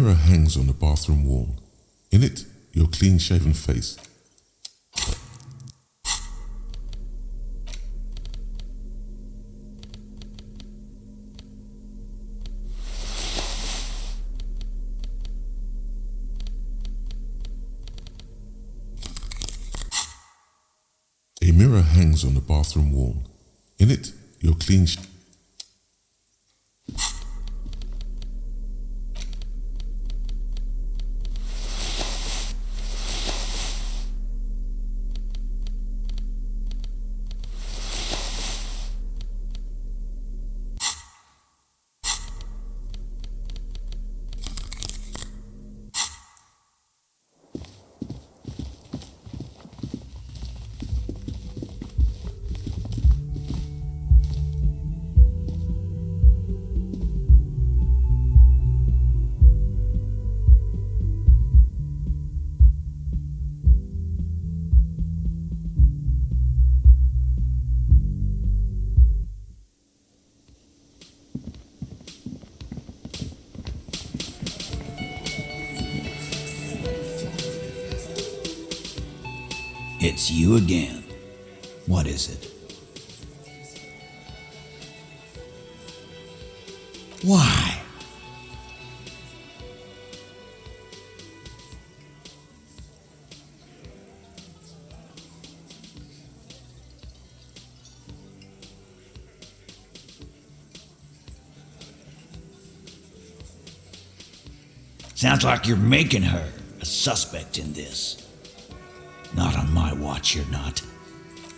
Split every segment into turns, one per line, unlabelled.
mirror hangs on the bathroom wall. In it, your clean-shaven face. A mirror hangs on the bathroom wall. In it, your clean
It's you again. What is it? Why? Sounds like you're making her a suspect in this. Not on my watch, you're not.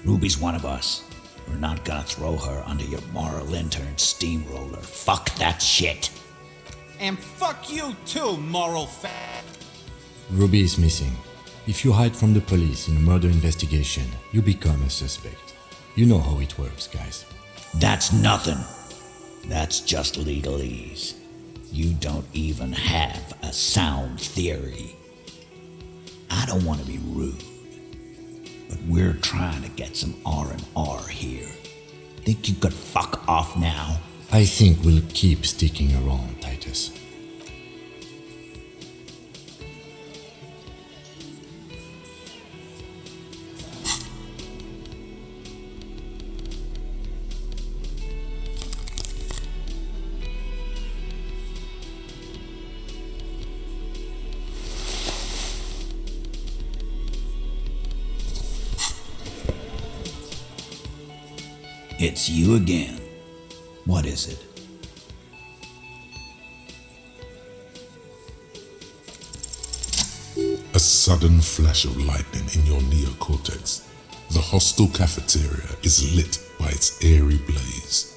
Ruby's one of us. We're not gonna throw her under your moral intern steamroller. Fuck that shit.
And fuck you too, moral fat.
Ruby is missing. If you hide from the police in a murder investigation, you become a suspect. You know how it works, guys.
That's nothing. That's just legalese. You don't even have a sound theory. I don't want to be rude, but we're trying to get some R&R here. Think you could fuck off now?
I think we'll keep sticking around, Titus.
It's you again. What is it?
A sudden flash of lightning in your neocortex. The hostel cafeteria is lit by its airy blaze.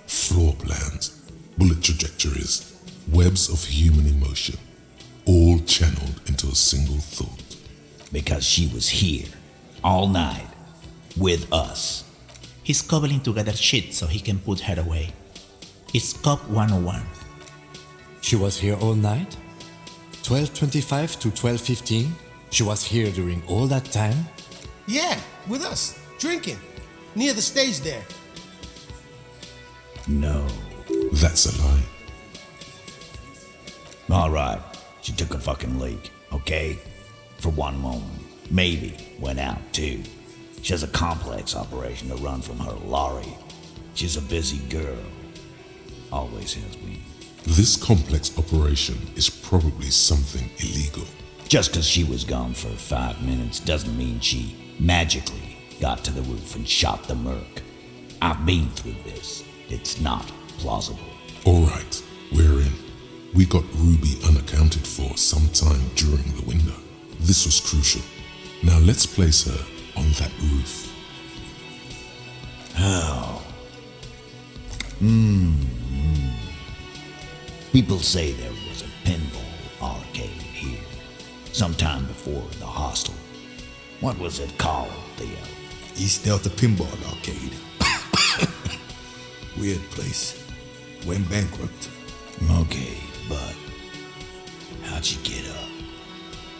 Floor plans, bullet trajectories, webs of human emotion, all channeled into a single thought.
Because she was here, all night, with us.
He's cobbling together shit so he can put her away. It's Cop 101.
She was here all night? 12:25 to 12:15? She was here during all that time?
Yeah, with us, drinking, near the stage there.
No.
That's a lie.
Alright, she took a fucking leak, okay? For one moment. Maybe went out too. She has a complex operation to run from her lorry. She's a busy girl. Always has been.
This complex operation is probably something illegal.
Just because she was gone for 5 minutes doesn't mean she magically got to the roof and shot the merc. I've been through this. It's not plausible.
Alright, we're in. We got Ruby unaccounted for sometime during the window. This was crucial. Now let's place her on that roof.
How? People say there was a pinball arcade here, sometime before the hostel. What was it called, Theo?
East Delta Pinball Arcade. Weird place. Went bankrupt.
Okay, but how'd you get up?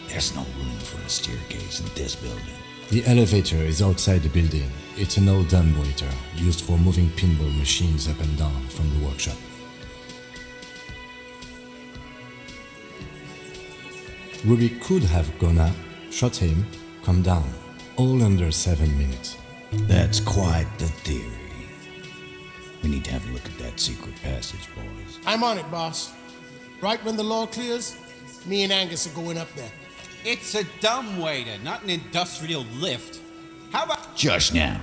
There's no room for a staircase in this building.
The elevator is outside the building. It's an old dumbwaiter used for moving pinball machines up and down from the workshop. Ruby could have gone up, shot him, come down, all under 7 minutes.
That's quite the theory. We need to have a look at that secret passage, boys.
I'm on it, boss. Right when the law clears, me and Angus are going up there.
It's a dumbwaiter, not an industrial lift. How about...
Just now.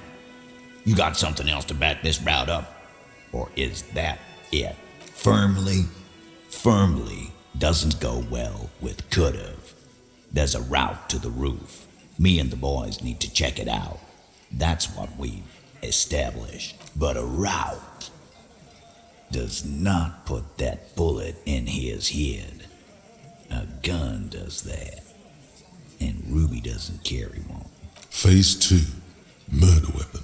You got something else to back this route up? Or is that it? Firmly doesn't go well with could've. There's a route to the roof. Me and the boys need to check it out. That's what we've established. But a route does not put that bullet in his head. A gun does that. And Ruby doesn't carry one.
Phase 2. Murder weapon.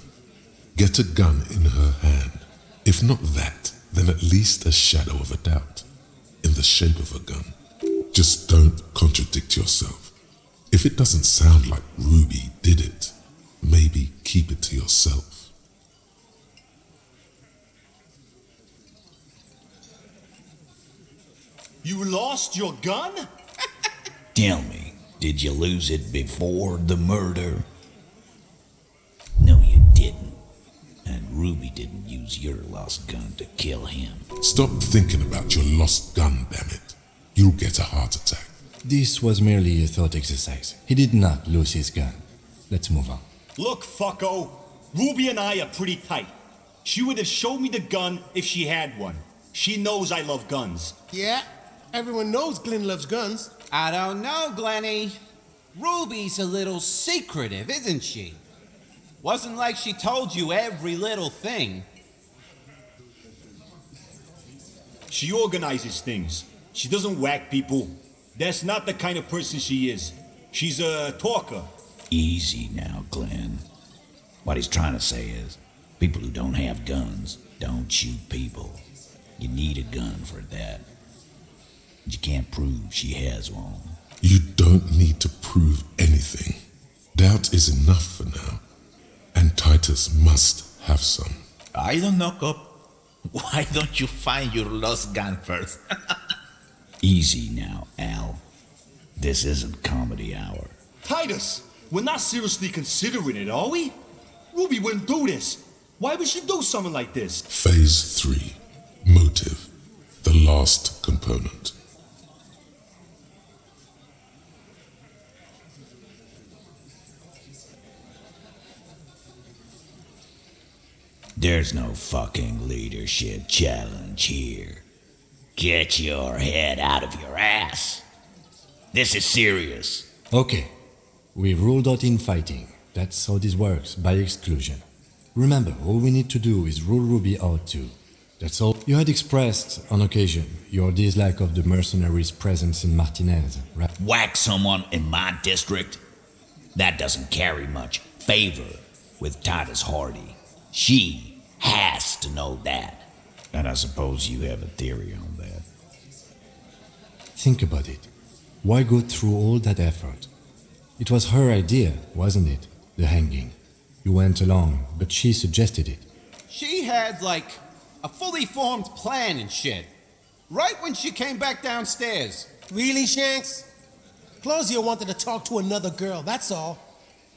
Get a gun in her hand. If not that, then at least a shadow of a doubt. In the shape of a gun. Just don't contradict yourself. If it doesn't sound like Ruby did it, maybe keep it to yourself.
You lost your gun?
Tell me, did you lose it before the murder? No, you didn't. And Ruby didn't use your lost gun to kill him.
Stop thinking about your lost gun, damn it. You'll get a heart attack.
This was merely a thought exercise. He did not lose his gun. Let's move on.
Look, fucko. Ruby and I are pretty tight. She would have showed me the gun if she had one. She knows I love guns.
Yeah, everyone knows Glenn loves guns.
I don't know, Glenny. Ruby's a little secretive, isn't she? Wasn't like she told you every little thing.
She organizes things. She doesn't whack people. That's not the kind of person she is. She's a talker.
Easy now, Glenn. What he's trying to say is, people who don't have guns don't shoot people. You need a gun for that. But you can't prove she has one.
You don't need to prove anything. Doubt is enough for now. And Titus must have some.
I don't know, Cop. Why don't you find your lost gun first?
Easy now, Al. This isn't comedy hour.
Titus, we're not seriously considering it, are we? Ruby wouldn't do this. Why would she do something like this?
Phase 3. Motive. The last component.
There's no fucking leadership challenge here. Get your head out of your ass. This is serious.
Okay, we ruled out infighting. That's how this works, by exclusion. Remember, all we need to do is rule Ruby out too. That's all. You had expressed, on occasion, your dislike of the mercenaries' presence in Martinez, right?
Whack someone in my district? That doesn't carry much favor with Titus Hardy. She has to know that. And I suppose you have a theory on that.
Think about it. Why go through all that effort? It was her idea, wasn't it? The hanging. You went along, but she suggested it.
She had, like, a fully formed plan and shit. Right when she came back downstairs.
Really, Shanks? Claudia wanted to talk to another girl, that's all.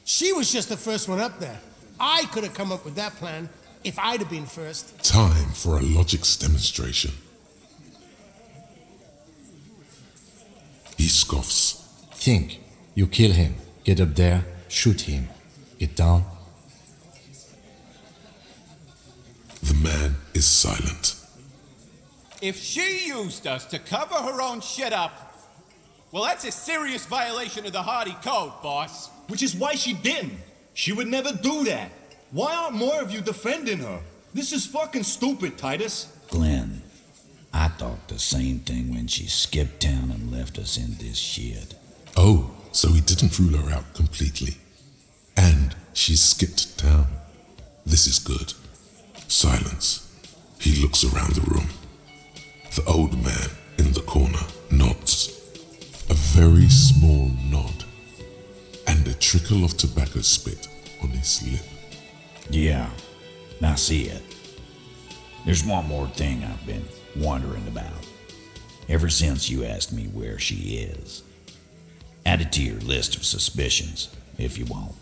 She was just the first one up there. I could have come up with that plan if I'd have been first.
Time for a logics demonstration. He scoffs.
Think. You kill him. Get up there. Shoot him. Get down.
The man is silent.
If she used us to cover her own shit up, well, that's a serious violation of the Hardy Code, boss.
Which is why she didn't. She would never do that. Why aren't more of you defending her? This is fucking stupid, Titus.
Glenn, I thought the same thing when she skipped town and left us in this shit.
Oh, so he didn't rule her out completely. And she skipped town. This is good. Silence. He looks around the room. The old man in the corner nods. A very small nod. And a trickle of tobacco spit on his lip.
Yeah, I see it. There's one more thing I've been wondering about. Ever since you asked me where she is. Add it to your list of suspicions, if you want.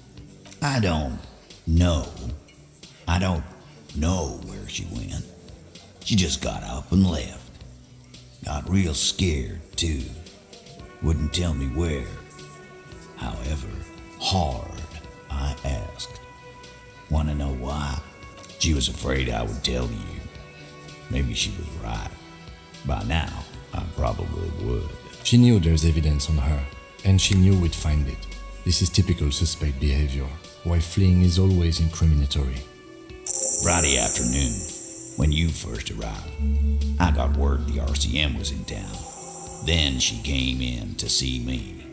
I don't know. I don't know where she went. She just got up and left. Got real scared, too. Wouldn't tell me where. However, hard I asked. Want to know why? She was afraid I would tell you. Maybe she was right. By now, I probably would.
She knew there's evidence on her, and she knew we'd find it. This is typical suspect behavior, why fleeing is always incriminatory.
Friday afternoon, when you first arrived, I got word the RCM was in town. Then she came in to see me.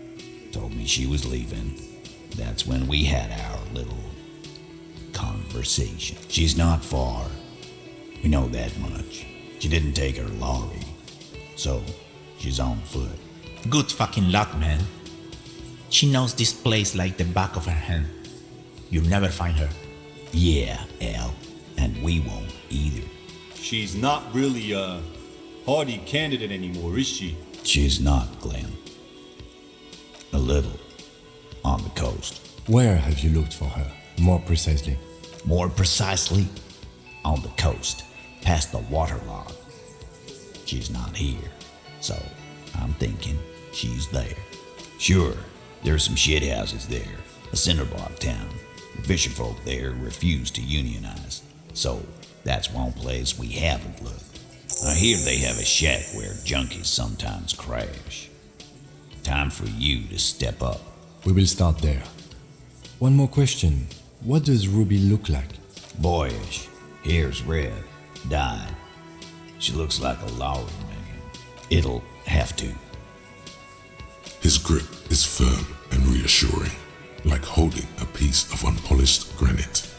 Told me she was leaving. That's when we had our little conversation. She's not far. We know that much. She didn't take her lorry, so she's on foot.
Good fucking luck, man. She knows this place like the back of her hand. You'll never find her.
Yeah, Al, and we won't either.
She's not really a hardy candidate anymore, is she?
She's not, Glenn. A little. On the coast.
Where have you looked for her, more precisely?
More precisely, on the coast, past the waterlogged. She's not here, so I'm thinking she's there. Sure, there's some shithouses there, a cinderblock town. The fisherfolk there refuse to unionize, so that's one place we haven't looked. I hear they have a shack where junkies sometimes crash. Time for you to step up.
We will start there. One more question. What does Ruby look like?
Boyish, hair's red, dyed. She looks like a lorry man. It'll have to.
His grip is firm and reassuring, like holding a piece of unpolished granite.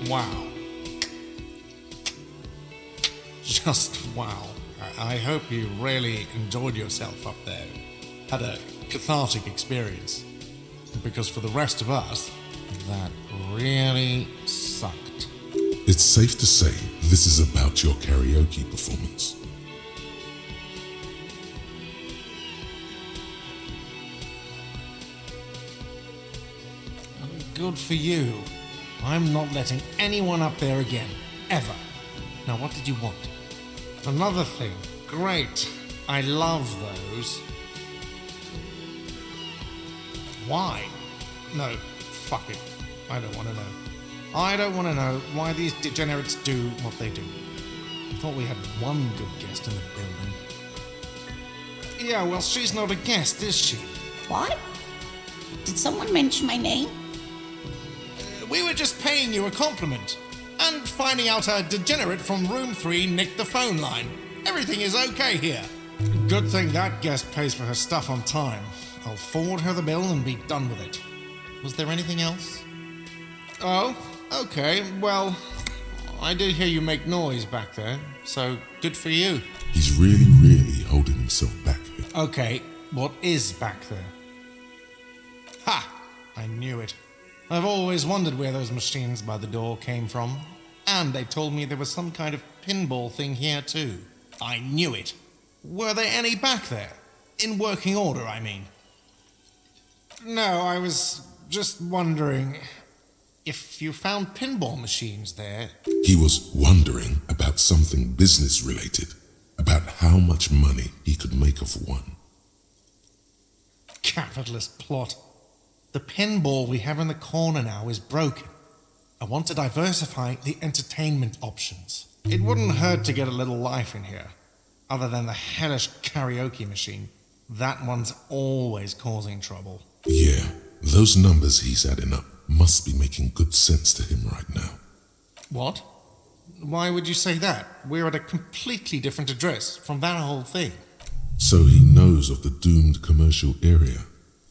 Wow. Just wow. I hope you really enjoyed yourself up there. Had a cathartic experience. Because for the rest of us, that really sucked.
It's safe to say this is about your karaoke performance.
Good for you. I'm not letting anyone up there again. Ever. Now, what did you want? Another thing. Great. I love those. Why? No, fuck it. I don't want to know. I don't want to know why these degenerates do what they do. I thought we had one good guest in the building. Yeah, well, she's not a guest, is she?
What? Did someone mention my name?
We were just paying you a compliment. And finding out a degenerate from room 3 nicked the phone line. Everything is okay here. Good thing that guest pays for her stuff on time. I'll forward her the bill and be done with it. Was there anything else? Oh, okay. Well, I did hear you make noise back there, so good for you.
He's really holding himself back here.
Okay, what is back there? Ha! I knew it. I've always wondered where those machines by the door came from. And they told me there was some kind of pinball thing here too. I knew it. Were there any back there? In working order, I mean. No, I was just wondering if you found pinball machines there.
He was wondering about something business related, about how much money he could make of one.
Capitalist plot. The pinball we have in the corner now is broken. I want to diversify the entertainment options. It wouldn't hurt to get a little life in here. Other than the hellish karaoke machine. That one's always causing trouble.
Yeah, those numbers he's adding up must be making good sense to him right now.
What? Why would you say that? We're at a completely different address from that whole thing.
So he knows of the doomed commercial area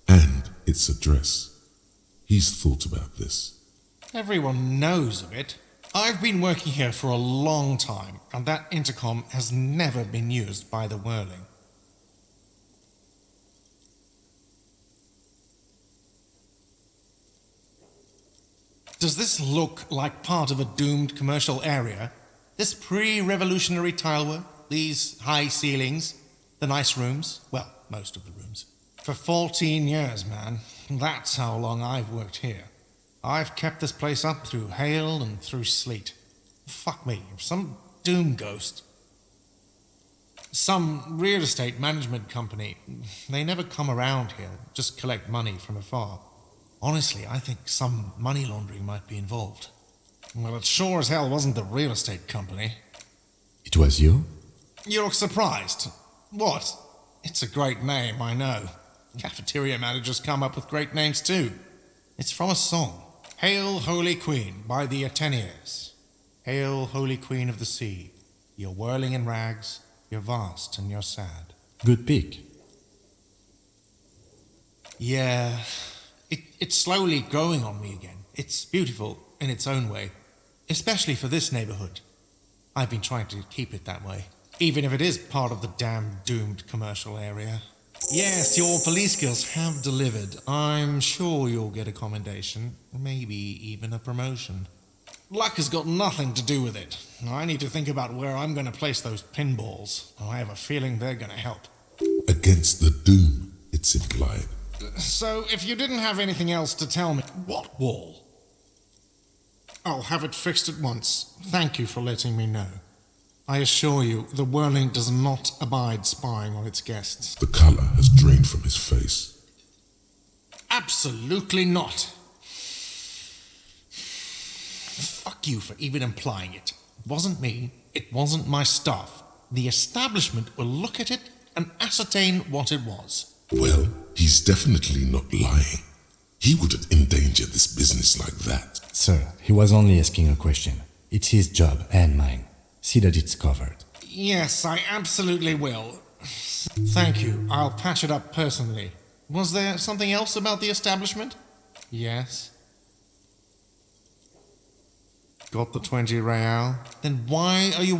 and its address. He's thought about this.
Everyone knows of it. I've been working here for a long time, and that intercom has never been used by the Whirling. Does this look like part of a doomed commercial area? This pre-revolutionary tilework, these high ceilings, the nice rooms, well, most of the rooms. For 14 years, man. That's how long I've worked here. I've kept this place up through hail and through sleet. Fuck me, if some doom ghost, some real estate management company, they never come around here, just collect money from afar. Honestly, I think some money laundering might be involved. Well, it sure as hell wasn't the real estate company.
It was you?
You look surprised. What? It's a great name, I know. Cafeteria managers come up with great names too. It's from a song. Hail, Holy Queen, by the Ateneers. Hail, Holy Queen of the Sea. You're whirling in rags, you're vast and you're sad.
Good pick.
Yeah, it's slowly growing on me again. It's beautiful in its own way, especially for this neighborhood. I've been trying to keep it that way, even if it is part of the damn doomed commercial area. Yes, your police skills have delivered. I'm sure you'll get a commendation, maybe even a promotion. Luck has got nothing to do with it. I need to think about where I'm going to place those pinballs. I have a feeling they're going to help.
Against the doom, it's implied.
So, if you didn't have anything else to tell me... What wall? I'll have it fixed at once. Thank you for letting me know. I assure you, the whirling does not abide spying on its guests.
The colour has drained from his face.
Absolutely not. Fuck you for even implying it. It wasn't me. It wasn't my stuff. The establishment will look at it and ascertain what it was.
Well, he's definitely not lying. He wouldn't endanger this business like that.
Sir, he was only asking a question. It's his job and mine. See that it's covered.
Yes, I absolutely will. Thank you. I'll patch it up personally. Was there something else about the establishment? Yes. Got the 20 real? Then why are you...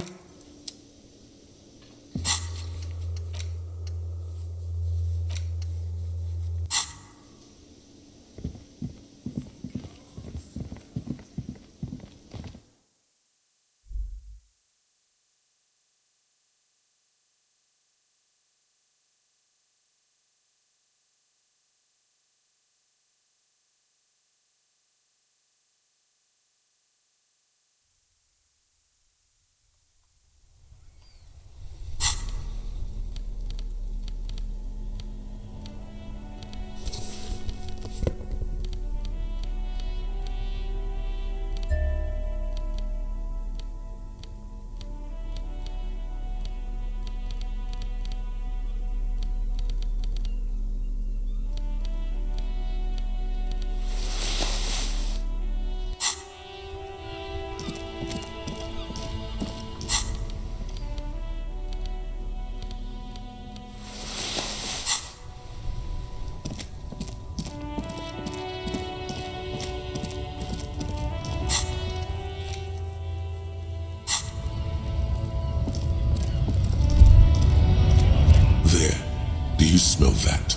You smell that?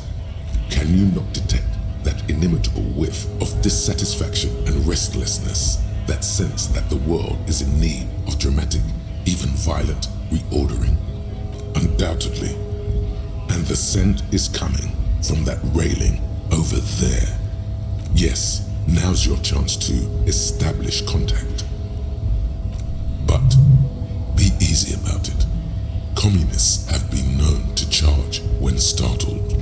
Can you not detect that inimitable whiff of dissatisfaction and restlessness, that sense that the world is in need of dramatic, even violent reordering? Undoubtedly. And the scent is coming from that railing over there. Yes, now's your chance to establish contact. But be easy about it. Communists have been known to charge when startled.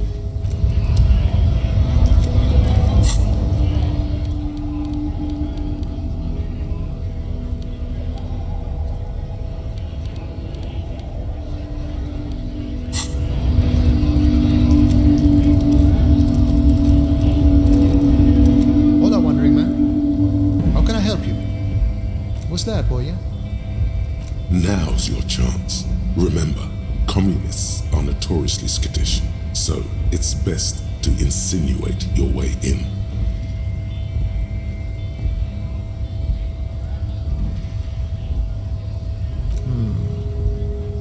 Hola, Wandering Man. How can I help you? What's that, boy?
Now's your chance. Remember, communists are notoriously skittish, so it's best to insinuate your way in.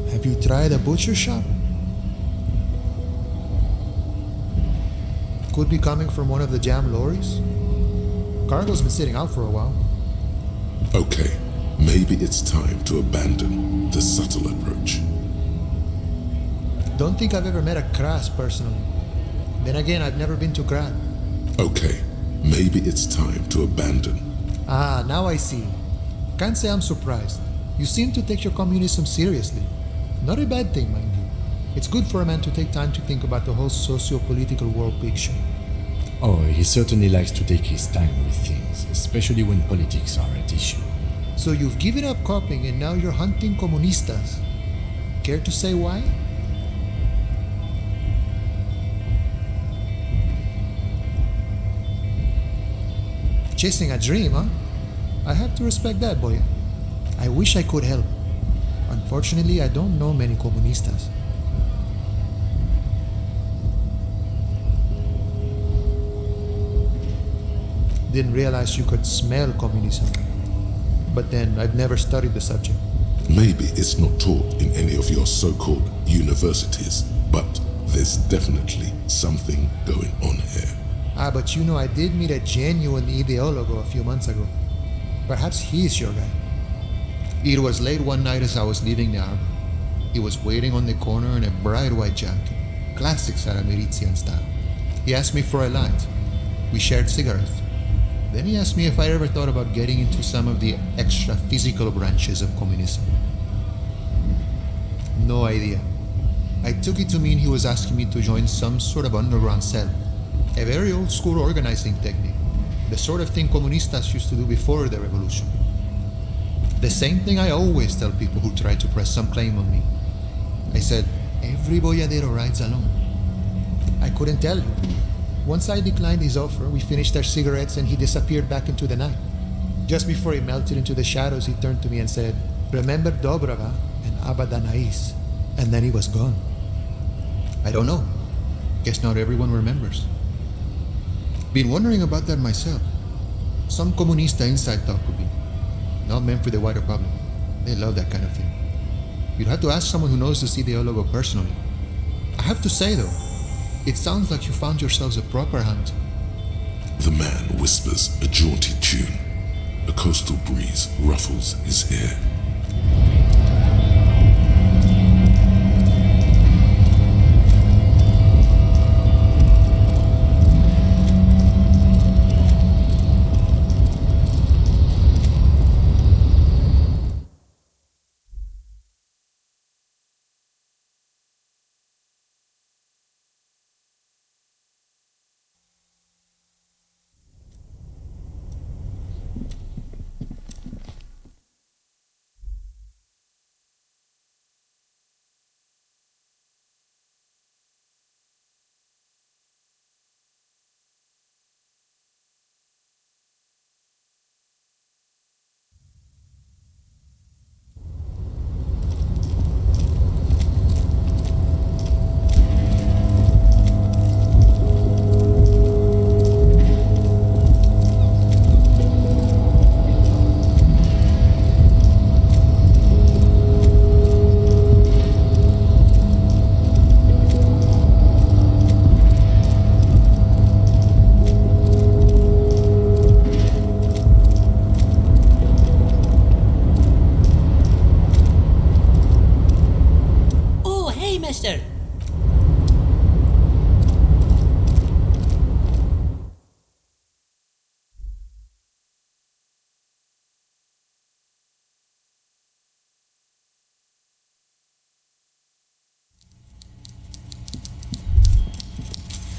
Have you tried a butcher shop? Could be coming from one of the jam lorries. cargo's been sitting out for a while.
Okay, maybe it's time to abandon the subtle approach.
Don't think I've ever met a Kras personally. Then again, I've never been to Grad.
Okay, maybe it's time to abandon.
Ah, now I see. Can't say I'm surprised. You seem to take your communism seriously. Not a bad thing, mind you. It's good for a man to take time to think about the whole socio-political world picture.
Oh, he certainly likes to take his time with things, especially when politics are at issue.
So you've given up copying and now you're hunting comunistas. Care to say why? Chasing a dream, huh? I have to respect that, boy. I wish I could help. Unfortunately, I don't know many comunistas. Didn't realize you could smell communism. But then, I've never studied the subject.
Maybe it's not taught in any of your so-called universities, but there's definitely something going on here.
Ah, but you know, I did meet a genuine ideologo a few months ago. Perhaps he's your guy. It was late one night as I was leaving the harbor. He was waiting on the corner in a bright white jacket, classic Saramirizian style. He asked me for a light. We shared cigarettes. Then he asked me if I ever thought about getting into some of the extra physical branches of communism. No idea. I took it to mean he was asking me to join some sort of underground cell. A very old school organizing technique. The sort of thing comunistas used to do before the revolution. The same thing I always tell people who try to press some claim on me. I said, every boyadero rides alone. I couldn't tell you. Once I declined his offer, we finished our cigarettes and he disappeared back into the night. Just before he melted into the shadows, he turned to me and said, "Remember Dobrava and Abadanais." And then he was gone. I don't know. Guess not everyone remembers. Been wondering about that myself. Some comunista inside talk could be. Not meant for the wider public. They love that kind of thing. You'd have to ask someone who knows this ideologo personally. I have to say though, it sounds like you found yourselves a proper hunt.
The man whispers a jaunty tune. A coastal breeze ruffles his hair.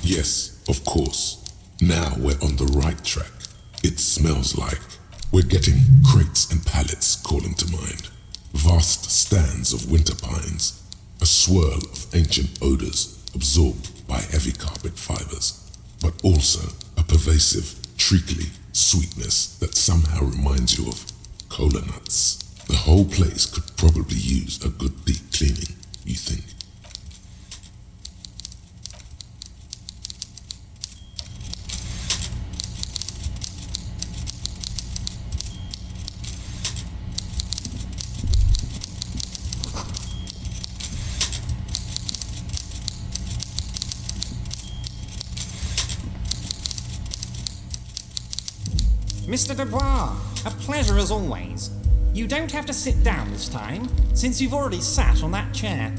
Yes, of course. Now we're on the right track. It smells like we're getting crates and pallets calling to mind. Vast stands of winter pines. A swirl of ancient odors absorbed by heavy carpet fibers. But also a pervasive, treacly sweetness that somehow reminds you of cola nuts. The whole place could probably use a good deep cleaning, you think?
Mr. Dubois, a pleasure as always. You don't have to sit down this time, since you've already sat on that chair.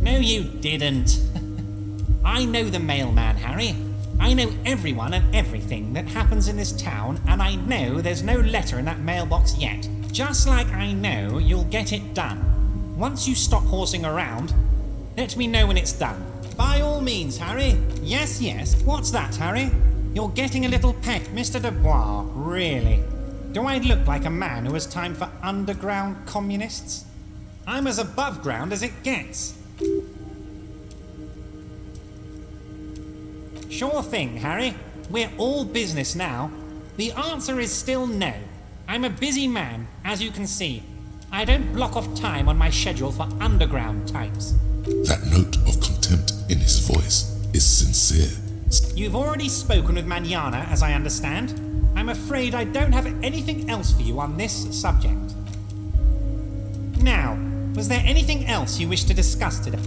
No, you didn't. I know the mailman, Harry. I know everyone and everything that happens in this town, and I know there's no letter in that mailbox yet. Just like I know you'll get it done. Once you stop horsing around, let me know when it's done. By all means, Harry. Yes, yes. What's that, Harry? You're getting a little peck, Mr. Dubois, really. Do I look like a man who has time for underground communists? I'm as above ground as it gets. Sure thing, Harry. We're all business now. The answer is still no. I'm a busy man, as you can see. I don't block off time on my schedule for underground types.
That note of contempt in his voice is sincere.
You've already spoken with Manana, as I understand. I'm afraid I don't have anything else for you on this subject. Now, was there anything else you wish to discuss today?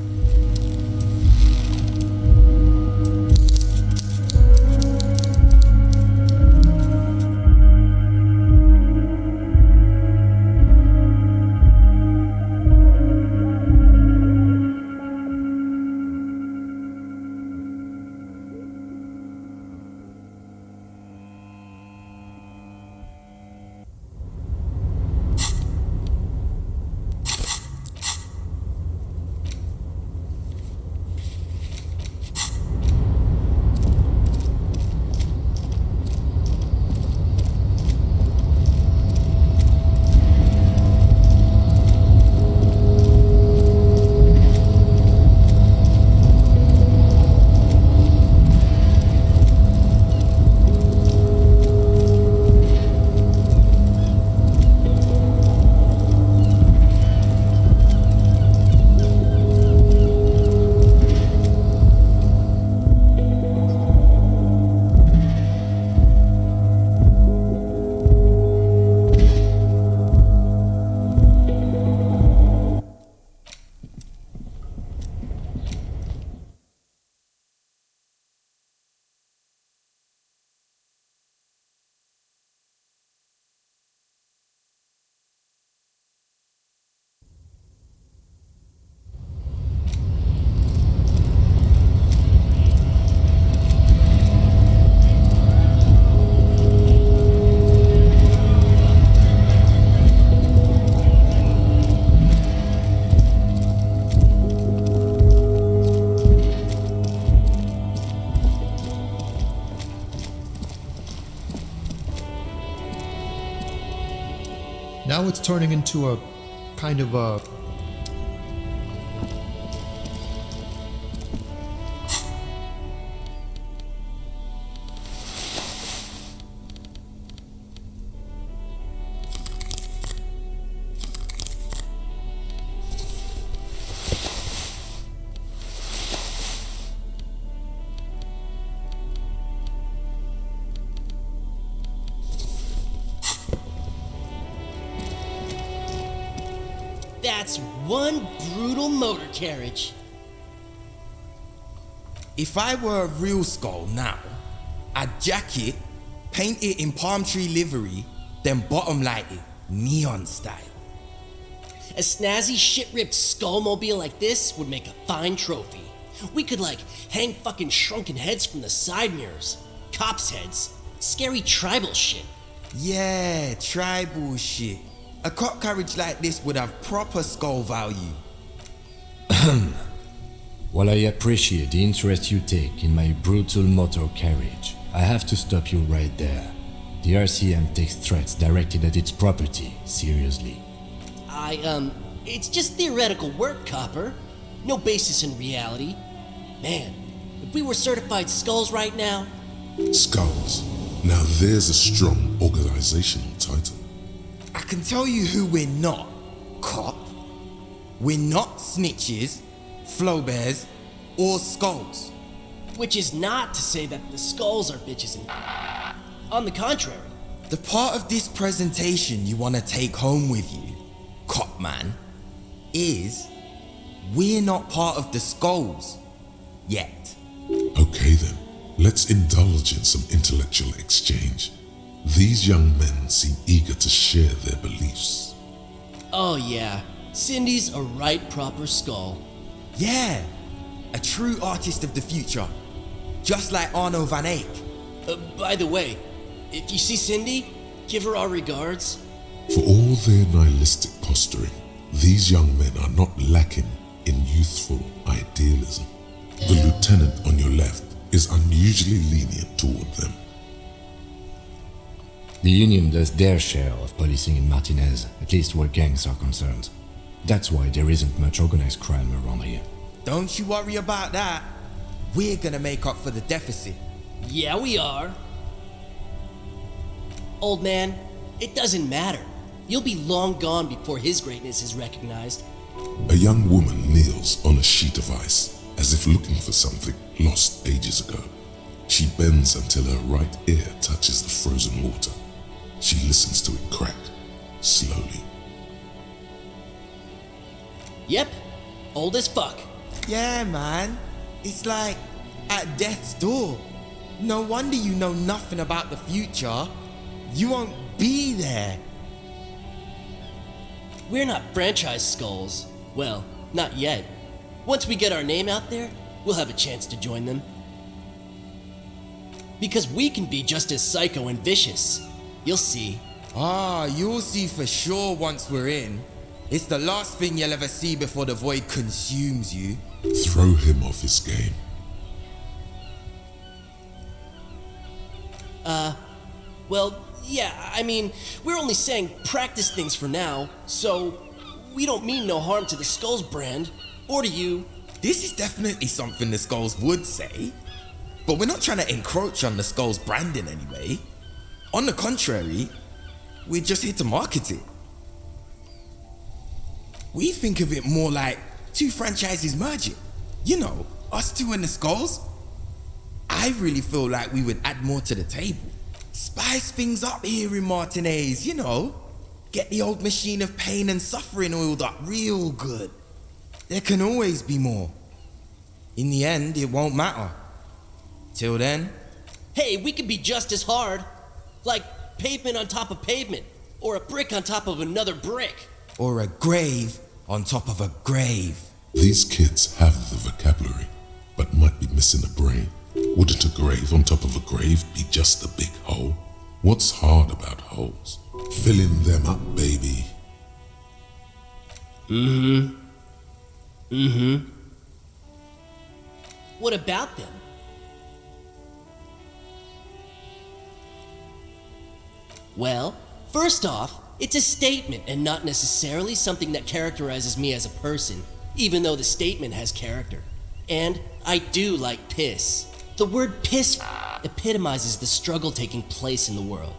Now it's turning into a kind of a...
That's one brutal motor carriage.
If I were a real skull now, I'd jack it, paint it in palm tree livery, then bottom light it, neon style.
A snazzy shit-ripped skullmobile like this would make a fine trophy. We could hang fucking shrunken heads from the side mirrors. Cops' heads. Scary tribal shit.
Yeah, tribal shit. A cop carriage like this would have proper skull value.
While I appreciate the interest you take in my brutal motor carriage, I have to stop you right there. The RCM takes threats directed at its property seriously.
It's just theoretical work, Copper. No basis in reality. Man, if we were certified skulls right now...
Skulls. Now there's a strong organizational title.
I can tell you who we're not, cop. We're not snitches, flow bears, or skulls.
Which is not to say that the skulls are bitches and... On the contrary.
The part of this presentation you want to take home with you, cop man, is we're not part of the skulls yet.
Okay then, let's indulge in some intellectual exchange. These young men seem eager to share their beliefs.
Oh yeah, Cindy's a right proper skull.
Yeah, a true artist of the future. Just like Arno van Eyck.
By the way, if you see Cindy, give her our regards.
For all their nihilistic posturing, these young men are not lacking in youthful idealism. The lieutenant on your left is unusually lenient toward them.
The Union does their share of policing in Martinez, at least where gangs are concerned. That's why there isn't much organized crime around here.
Don't you worry about that. We're gonna make up for the deficit.
Yeah, we are. Old man, it doesn't matter. You'll be long gone before his greatness is recognized.
A young woman kneels on a sheet of ice, as if looking for something lost ages ago. She bends until her right ear touches the frozen water. She listens to it crack, slowly.
Yep, old as fuck.
Yeah, man. It's like at death's door. No wonder you know nothing about the future. You won't be there.
We're not franchise skulls. Well, not yet. Once we get our name out there, we'll have a chance to join them. Because we can be just as psycho and vicious. You'll see.
Ah, you'll see for sure once we're in. It's the last thing you'll ever see before the void consumes you.
Throw him off his game.
Well, yeah, I mean, we're only saying practice things for now, so we don't mean no harm to the Skulls brand, or to you.
This is definitely something the Skulls would say, but we're not trying to encroach on the Skulls branding anyway. On the contrary, we're just here to market it. We think of it more like two franchises merging. You know, us two and the Skulls. I really feel like we would add more to the table. Spice things up here in Martinez, you know. Get the old machine of pain and suffering oiled up real good. There can always be more. In the end, it won't matter. Till then...
Hey, we could be just as hard. Like pavement on top of pavement. Or a brick on top of another brick.
Or a grave on top of a grave.
These kids have the vocabulary, but might be missing a brain. Wouldn't a grave on top of a grave be just a big hole? What's hard about holes? Filling them up, baby.
What about them? Well, first off, it's a statement and not necessarily something that characterizes me as a person, even though the statement has character. And I do like piss. The word piss epitomizes the struggle taking place in the world.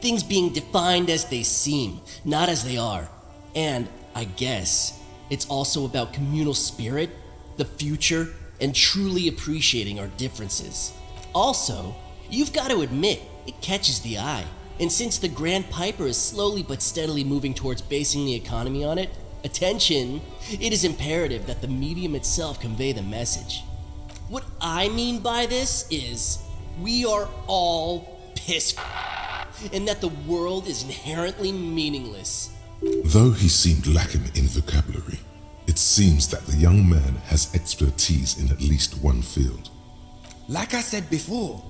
Things being defined as they seem, not as they are. And I guess it's also about communal spirit, the future, and truly appreciating our differences. Also, you've got to admit, it catches the eye. And since the Grand Piper is slowly but steadily moving towards basing the economy on it, attention, it is imperative that the medium itself convey the message. What I mean by this is, we are all piss and that the world is inherently meaningless.
Though he seemed lacking in vocabulary, it seems that the young man has expertise in at least one field.
Like I said before,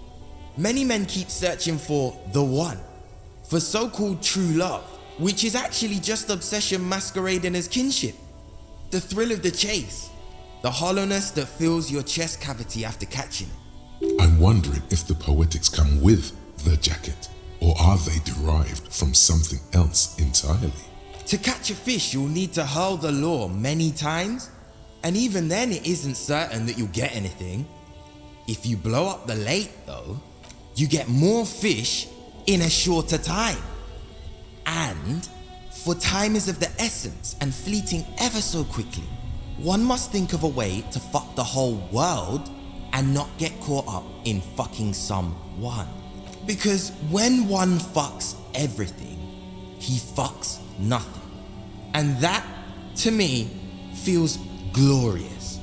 many men keep searching for the one, for so-called true love, which is actually just obsession masquerading as kinship. The thrill of the chase, the hollowness that fills your chest cavity after catching it.
I'm wondering if the poetics come with the jacket, or are they derived from something else entirely?
To catch a fish, you'll need to hurl the lure many times, and even then it isn't certain that you'll get anything. If you blow up the lake though, you get more fish in a shorter time. And, for time is of the essence and fleeting ever so quickly, one must think of a way to fuck the whole world and not get caught up in fucking someone. Because when one fucks everything, he fucks nothing. And that, to me, feels glorious.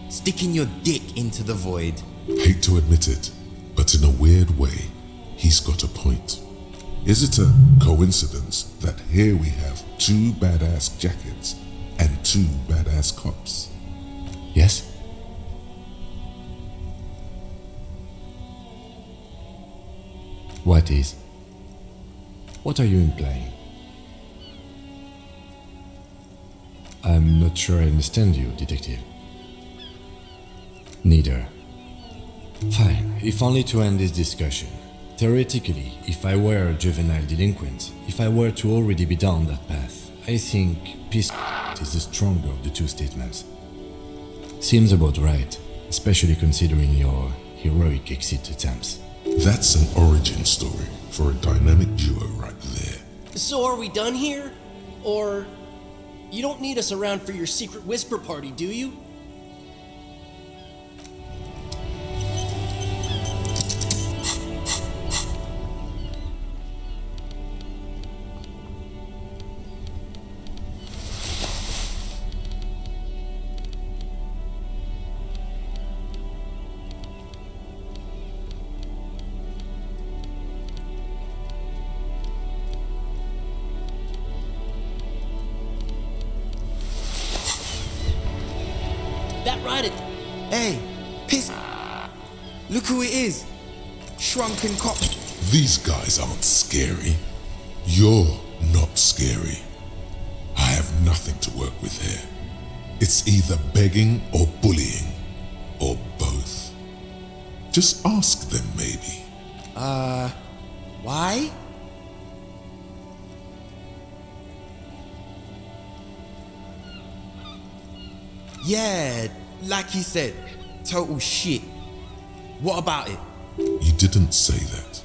Sticking your dick into the void.
Hate to admit it, but in a weird way, he's got a point. Is it a coincidence that here we have 2 badass jackets and 2 badass cops?
Yes? What is? What are you implying? I'm not sure I understand you, detective. Neither. Fine, if only to end this discussion. Theoretically, if I were a juvenile delinquent, if I were to already be down that path, I think peace is the stronger of the 2 statements. Seems about right, especially considering your heroic exit attempts.
That's an origin story for a dynamic duo right there.
So are we done here? Or you don't need us around for your secret whisper party, do you?
Hey, piss. Look who it is. Shrunken cop.
These guys aren't scary. You're not scary. I have nothing to work with here. It's either begging or bullying, or both. Just ask them, maybe.
Why? Yeah, like he said, total shit. What about it?
You didn't say that.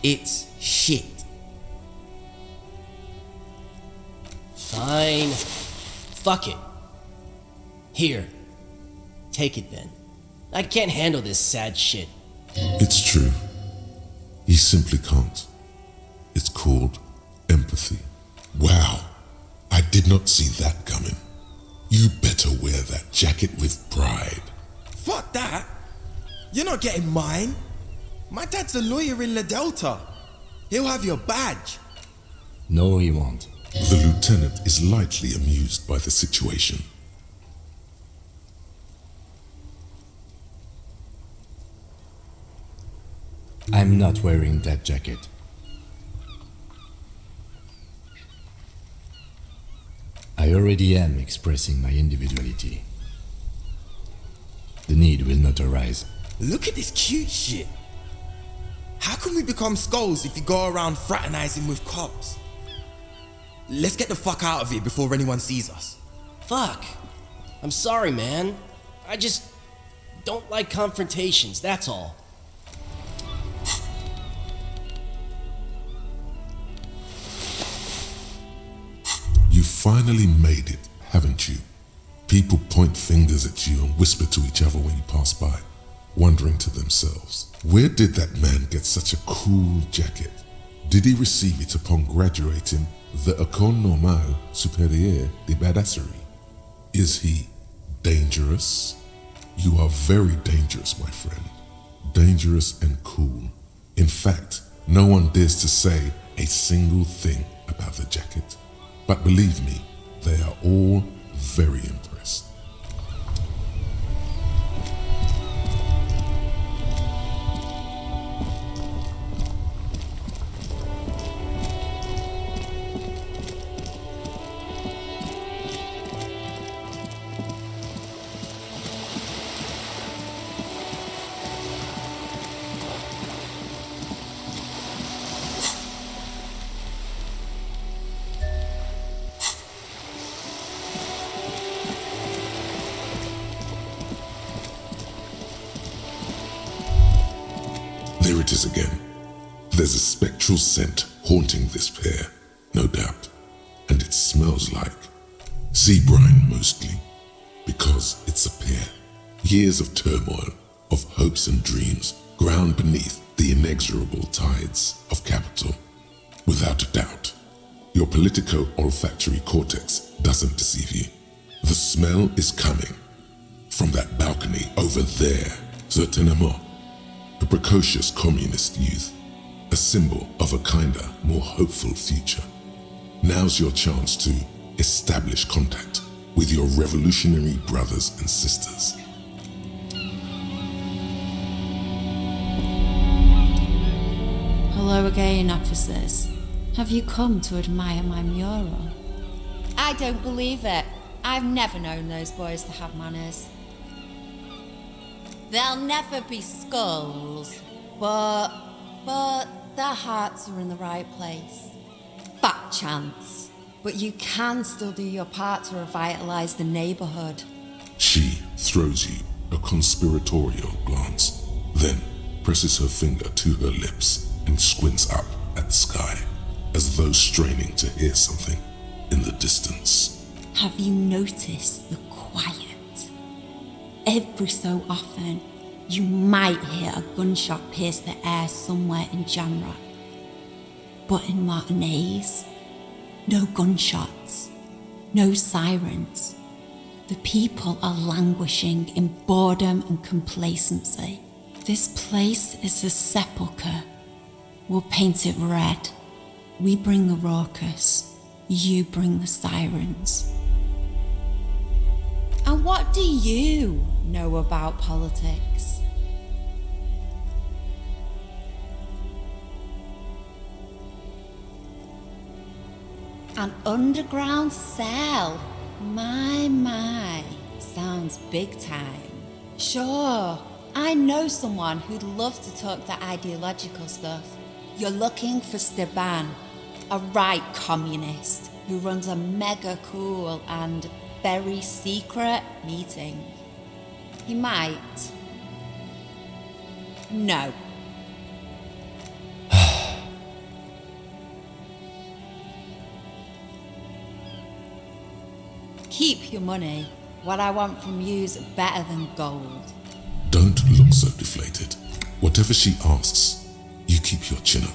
It's shit.
Fine. Fuck it. Here. Take it then. I can't handle this sad shit.
It's true. You simply can't. It's called empathy. Wow, I did not see that coming. You better wear that jacket with pride.
Fuck that. You're not getting mine. My dad's a lawyer in La Delta. He'll have your badge.
No, he won't.
The lieutenant is lightly amused by the situation.
I'm not wearing that jacket. I already am expressing my individuality. The need will not arise.
Look at this cute shit. How can we become skulls if you go around fraternizing with cops? Let's get the fuck out of here before anyone sees us.
Fuck. I'm sorry, man. I just don't like confrontations, that's all.
You finally made it, haven't you? People point fingers at you and whisper to each other when you pass by, wondering to themselves, where did that man get such a cool jacket? Did he receive it upon graduating the École Normale Supérieure de Badasserie? Is he dangerous? You are very dangerous, my friend. Dangerous and cool. In fact, no one dares to say a single thing about the jacket. But believe me, they are all very impressed. There it is again. There's a spectral scent haunting this pair, no doubt. And it smells like sea brine mostly, because it's a pair. Years of turmoil, of hopes and dreams, ground beneath the inexorable tides of capital. Without a doubt, your politico-olfactory cortex doesn't deceive you. The smell is coming From that balcony over there, certainement. A precocious communist youth, a symbol of a kinder, more hopeful future. Now's your chance to establish contact with your revolutionary brothers and sisters.
Hello again, officers. Have you come to admire my mural?
I don't believe it. I've never known those boys to have manners. There'll never be skulls, but their hearts are in the right place. Fat chance. But you can still do your part to revitalize the neighborhood.
She throws you a conspiratorial glance, then presses her finger to her lips and squints up at the sky, as though straining to hear something in the distance.
Have you noticed the quiet? Every so often, you might hear a gunshot pierce the air somewhere in Jamrock. But in Martinez, no gunshots, no sirens. The people are languishing in boredom and complacency. This place is a sepulchre. We'll paint it red. We bring the raucous, you bring the sirens.
And what do you know about politics? An underground cell. My. Sounds big time. Sure, I know someone who'd love to talk the ideological stuff. You're looking for Steban, a right communist who runs a mega cool and very secret meeting. He might. No. Keep your money. What I want from you's better than gold.
Don't look so deflated. Whatever she asks, you keep your chin up.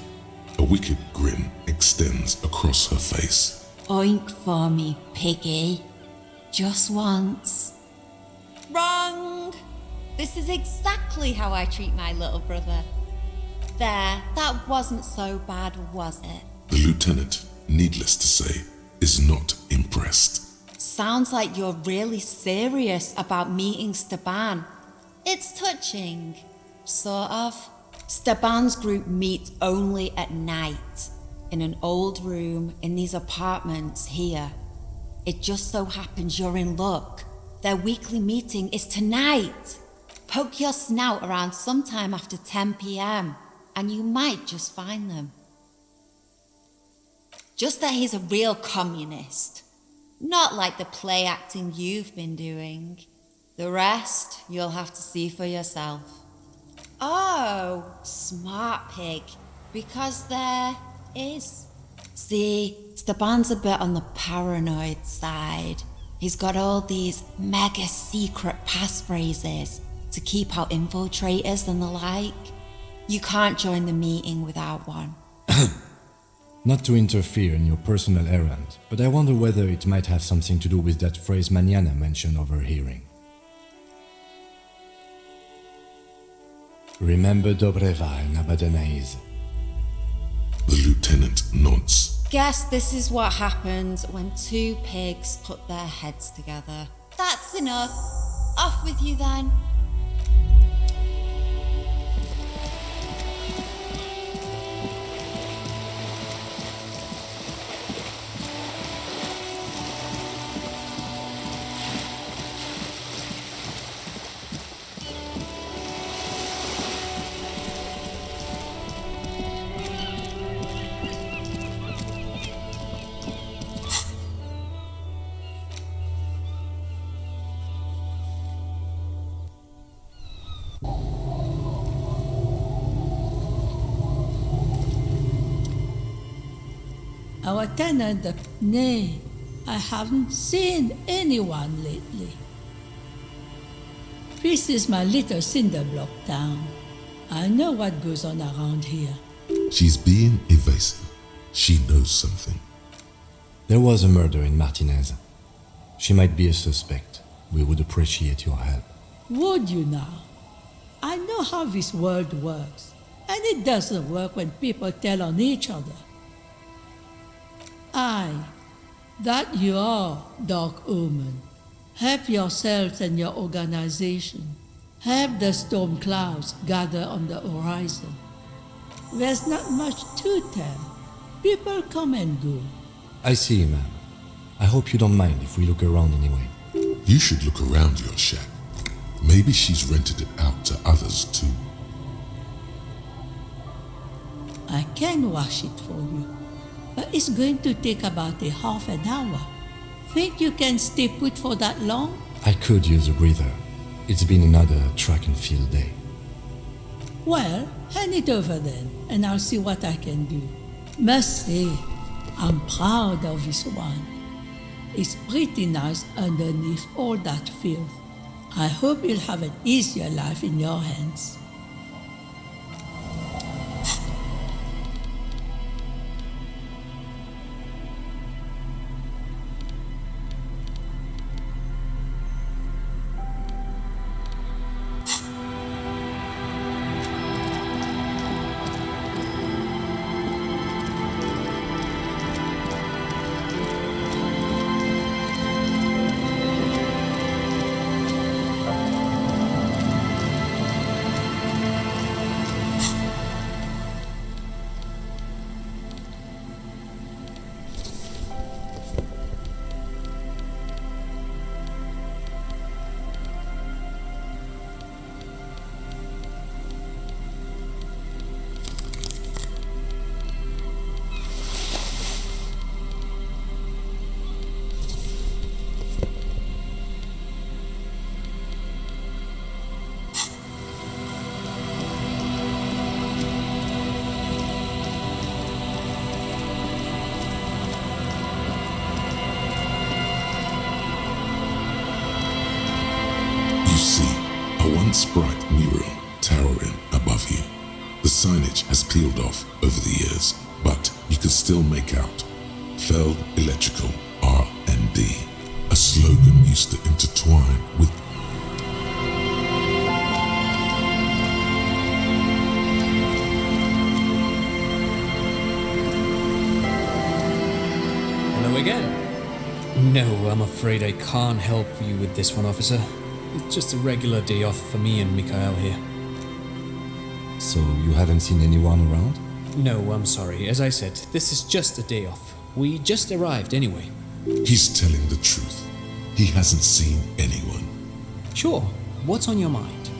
A wicked grin extends across her face.
Oink for me, piggy. Just once.
Wrong! This is exactly how I treat my little brother. There, that wasn't so bad, was it?
The lieutenant, needless to say, is not impressed.
Sounds like you're really serious about meeting Steban. It's touching. Sort of. Steban's group meets only at night, in an old room in these apartments here. It just so happens you're in luck. Their weekly meeting is tonight. Poke your snout around sometime after 10 p.m. and you might just find them. Just that he's a real communist. Not like the play acting you've been doing. The rest, you'll have to see for yourself. Oh, smart pig. Because there is. See, Steban's a bit on the paranoid side. He's got all these mega secret passphrases to keep out infiltrators and the like. You can't join the meeting without one.
Not to interfere in your personal errand, but I wonder whether it might have something to do with that phrase Manana mentioned overhearing. Remember Dobreva and Abadanais.
The lieutenant nods.
Guess this is what happens when two pigs put their heads together. That's enough. Off with you then.
Our tenant, nay, I haven't seen anyone lately. This is my little cinder block town. I know what goes on around here.
She's being evasive. She knows something.
There was a murder in Martinez. She might be a suspect. we would appreciate your help.
Would you now? I know how this world works, and it doesn't work when people tell on each other. Aye, that you are, Dark Omen. Help yourselves and your organization. Help the storm clouds gather on the horizon. There's not much to tell. People come and go.
I see, ma'am. I hope you don't mind if we look around anyway.
You should look around your shack. Maybe she's rented it out to others too.
I can wash it for you, but it's going to take about a half an hour. Think you can stay put for that long?
I could use a breather. It's been another track and field day.
Well, hand it over then, and I'll see what I can do. Must say, I'm proud of this one. It's pretty nice underneath all that filth. I hope you'll have an easier life in your hands.
Once bright mural towering above you. The signage has peeled off over the years, but you can still make out Fell Electrical R&D, a slogan used to intertwine with
Hello again. No, I'm afraid I can't help you with this one, officer. It's just a regular day off for me and Mikhail here.
So you haven't seen anyone around?
No, I'm sorry. As I said, this is just a day off. We just arrived anyway.
He's telling the truth. He hasn't seen anyone.
Sure. What's on your mind?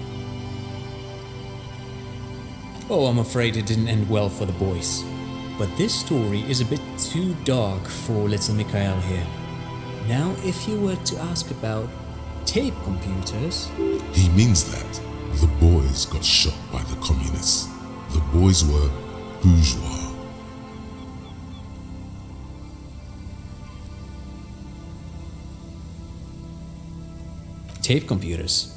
Oh, I'm afraid it didn't end well for the boys. But this story is a bit too dark for little Mikhail here. Now, if you were to ask about tape computers...
He means that the boys got shot by the communists. The boys were bourgeois.
Tape computers.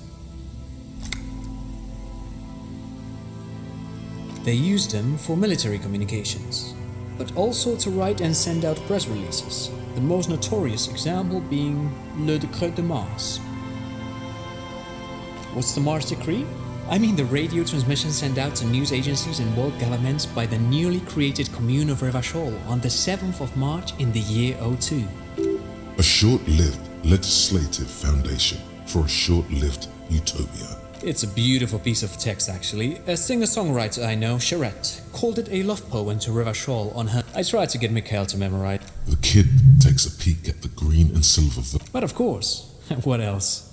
They used them for military communications, but also to write and send out press releases, the most notorious example being Le Décret de Mars. What's the Mars Decree? I mean the radio transmission sent out to news agencies and world governments by the newly created Commune of Revachol on the 7th of March in the year 02.
A short-lived legislative foundation for a short-lived utopia.
It's a beautiful piece of text, actually. A singer-songwriter I know, Charette, called it a love poem to Revachol on her... I tried to get Mikhail to memorize.
The kid takes a peek at the green and silver...
But of course, what else?